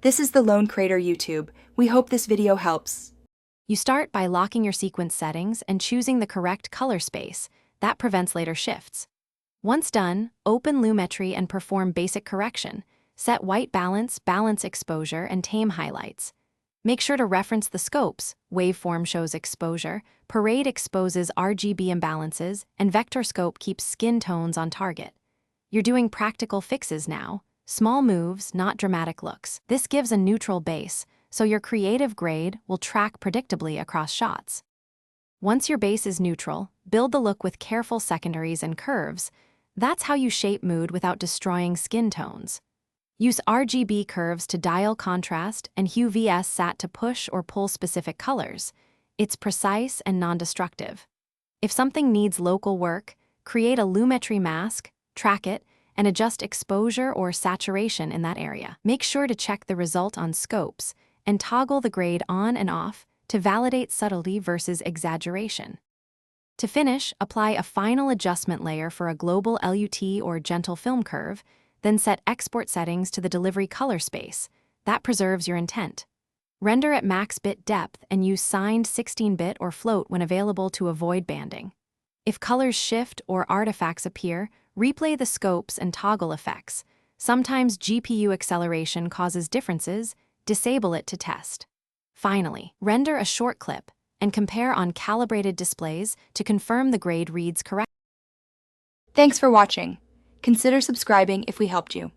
This is the Lone Crater YouTube. We hope this video helps. You start by locking your sequence settings and choosing the correct color space. That prevents later shifts. Once done, open Lumetri and perform basic correction. Set white balance, balance exposure, and tame highlights. Make sure to reference the scopes. Waveform shows exposure, Parade exposes RGB imbalances, and Vector Scope keeps skin tones on target. You're doing practical fixes now. Small moves, not dramatic looks. This gives a neutral base, so your creative grade will track predictably across shots. Once your base is neutral, build the look with careful secondaries and curves. That's how you shape mood without destroying skin tones. Use RGB curves to dial contrast and Hue vs Sat to push or pull specific colors. It's precise and non-destructive. If something needs local work, create a Lumetri mask, track it, and adjust exposure or saturation in that area. Make sure to check the result on scopes and toggle the grade on and off to validate subtlety versus exaggeration. To finish, apply a final adjustment layer for a global LUT or gentle film curve, then set export settings to the delivery color space. That preserves your intent. Render at max bit depth and use signed 16-bit or float when available to avoid banding. If colors shift or artifacts appear, replay the scopes and toggle effects. Sometimes GPU acceleration causes differences. Disable it to test. Finally, render a short clip and compare on calibrated displays to confirm the grade reads correctly. Thanks for watching. Consider subscribing if we helped you.